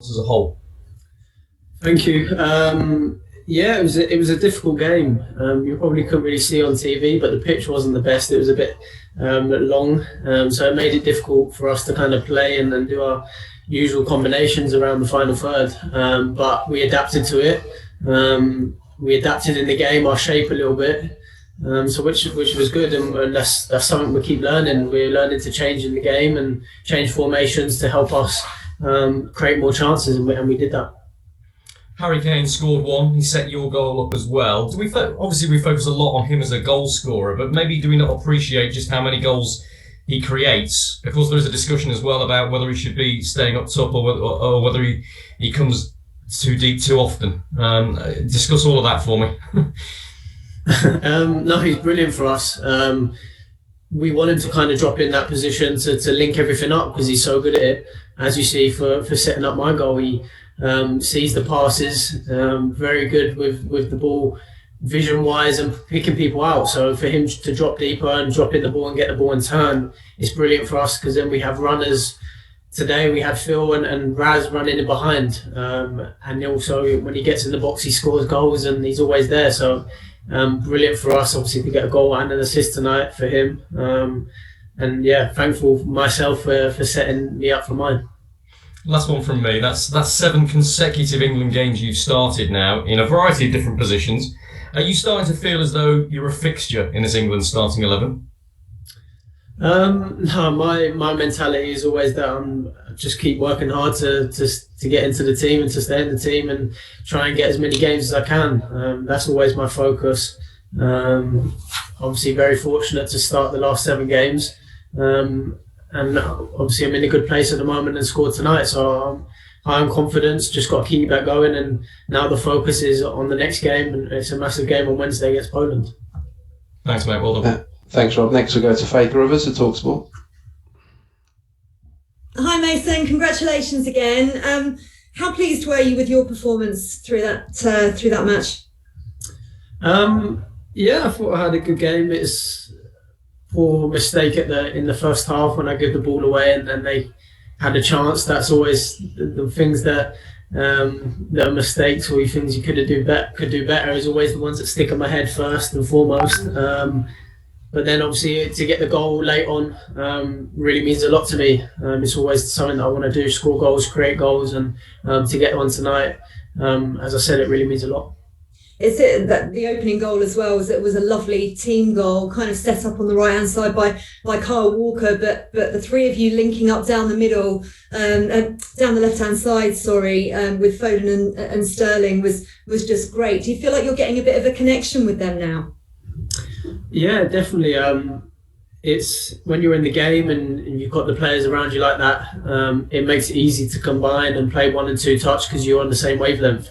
as a whole? Thank you. Yeah, it was a difficult game. You probably couldn't really see on TV, but the pitch wasn't the best. It was a bit long, so it made it difficult for us to kind of play and do our usual combinations around the final third. But we adapted to it. We adapted in the game, our shape a little bit, so which was good, and that's something we keep learning. We're learning to change in the game and change formations to help us create more chances, and we did that. Harry Kane scored one. He set your goal up as well. Obviously we focus a lot on him as a goal scorer, but maybe do we not appreciate just how many goals he creates? Of course, there is a discussion as well about whether he should be staying up top or whether he comes too deep too often. Discuss all of that for me. No, he's brilliant for us. We want him to kind of drop in that position to link everything up because he's so good at it. As you see, for setting up my goal, he sees the passes, very good with the ball, vision-wise and picking people out. So for him to drop deeper and drop in the ball and get the ball and turn, it's brilliant for us because then we have runners. Today we had Phil and Raz running in behind, and also when he gets in the box he scores goals and he's always there. So brilliant for us, obviously, to get a goal and an assist tonight for him. And yeah, thankful myself for setting me up for mine. Last one from me. That's 7 consecutive England games you've started now in a variety of different positions. Are you starting to feel as though you're a fixture in this England starting 11? No, my mentality is always that I just keep working hard to get into the team and to stay in the team and try and get as many games as I can. That's always my focus. Obviously very fortunate to start the last 7 games. And obviously I'm in a good place at the moment and scored tonight. So I'm confident, just got to keep that going. And now the focus is on the next game, and it's a massive game on Wednesday against Poland. Thanks, mate. Well done. Thanks, Rob. Next we'll go to Faith Rivers at TalkSport. Hi, Mason. Congratulations again. How pleased were you with your performance through that match? Yeah, I thought I had a good game. It's poor mistake in the first half when I give the ball away and they had a chance. That's always the things that are mistakes or things you could do better is always the ones that stick in my head first and foremost. But then obviously to get the goal late on really means a lot to me. It's always something that I want to do, score goals, create goals, and to get one tonight, as I said, it really means a lot. Is it that the opening goal as well was a lovely team goal, kind of set up on the right hand side by Kyle Walker, but the three of you linking up down the middle, down the left hand side, with Foden and Sterling was just great. Do you feel like you're getting a bit of a connection with them now? Yeah, definitely. It's when you're in the game and you've got the players around you like that, it makes it easy to combine and play 1 and 2 touch because you're on the same wavelength.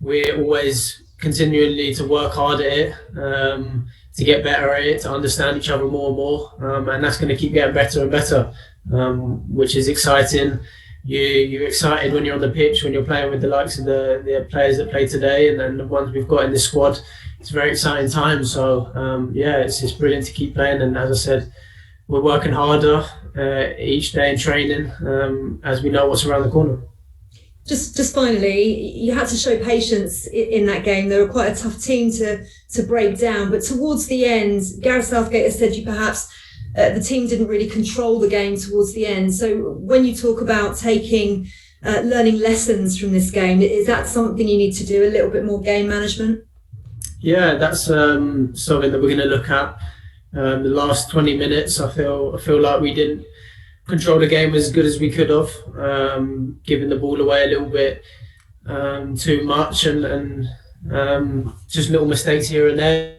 We're always continually to work hard at it, to get better at it, to understand each other more and more, and that's going to keep getting better and better, which is exciting. You're excited when you're on the pitch, when you're playing with the likes of the players that play today and then the ones we've got in this squad. It's a very exciting time. So yeah, it's just brilliant to keep playing. And as I said, we're working harder each day in training as we know what's around the corner. Just finally, you had to show patience in that game. They were quite a tough team to break down. But towards the end, Gareth Southgate has said you perhaps the team didn't really control the game towards the end. So when you talk about learning lessons from this game, is that something you need to do, a little bit more game management? Yeah, that's something that we're going to look at. The last 20 minutes, I feel like we didn't control the game as good as we could have, giving the ball away a little bit too much and just little mistakes here and there.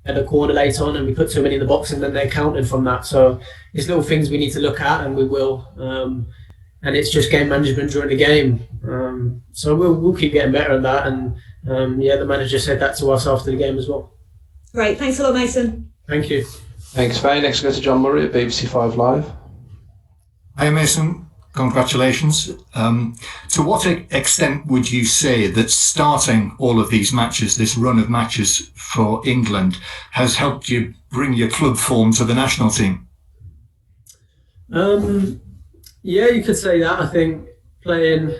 At a corner late on and we put too many in the box and then they counted from that. So it's little things we need to look at and we will. And it's just game management during the game. So we'll keep getting better at that. And yeah, the manager said that to us after the game as well. Great. Thanks a lot, Mason. Thank you. Thanks, Faye. Next we go to John Murray at BBC 5 Live. Hi, Mason. Congratulations. To what extent would you say that starting all of these matches, this run of matches for England, has helped you bring your club form to the national team? Yeah, you could say that. I think playing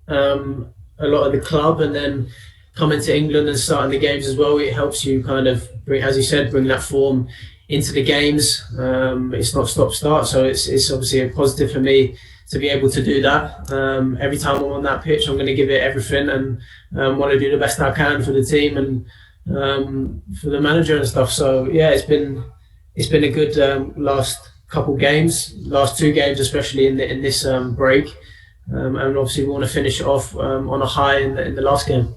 a lot of the club and then coming to England and starting the games as well, it helps you kind of bring, as you said, bring that form into the games. It's not stop-start, so it's obviously a positive for me to be able to do that. Every time I'm on that pitch, I'm going to give it everything and want to do the best I can for the team and for the manager and stuff. So yeah, it's been a good last couple games, last 2 games especially in this break, and obviously we want to finish it off on a high in the last game.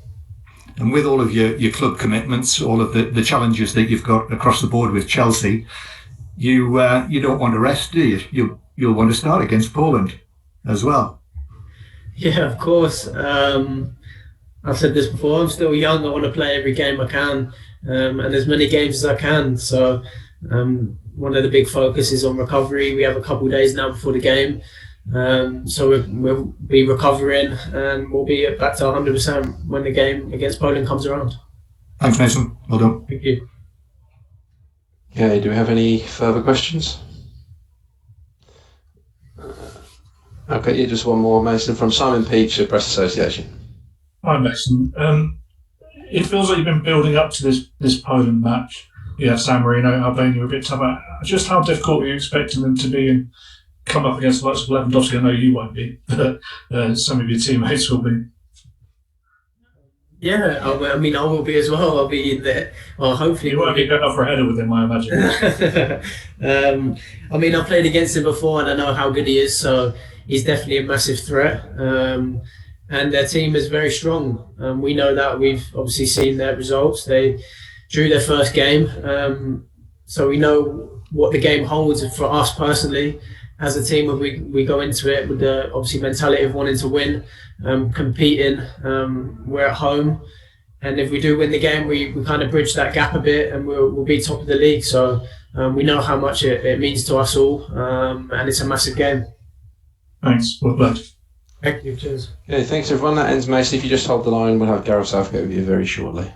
And with all of your club commitments, all of the challenges that you've got across the board with Chelsea, you don't want to rest, do you? You'll want to start against Poland as well. Yeah, of course. I've said this before, I'm still young, I want to play every game I can, and as many games as I can. So one of the big focuses on recovery. We have a couple of days now before the game. So we'll be recovering and we'll be back to 100% when the game against Poland comes around. Thanks, Mason. Well done. Thank you. Okay, do we have any further questions? Okay, yeah, just one more, Mason, from Simon Peach at Press Association. Hi, Mason. It feels like you've been building up to this Poland match. Yeah, San Marino, Albania were a bit tough. Just how difficult are you expecting them to be and come up against the likes of Lewandowski? I know you won't be, but some of your teammates will be. Yeah, I mean, I will be as well. I'll be in there. Well, hopefully. You won't be going up for a header with him, I imagine. I mean, I played against him before and I know how good he is, so he's definitely a massive threat. And their team is very strong. We know that. We've obviously seen their results. They drew their first game. So we know what the game holds for us personally. As a team, we go into it with the obviously mentality of wanting to win, competing. We're at home, and if we do win the game, we kind of bridge that gap a bit, and we'll be top of the league. So we know how much it means to us all, and it's a massive game. Thanks. Well played. Thank you. Cheers. Okay, thanks everyone. That ends Mason. If you just hold the line, we'll have Gareth Southgate with you very shortly.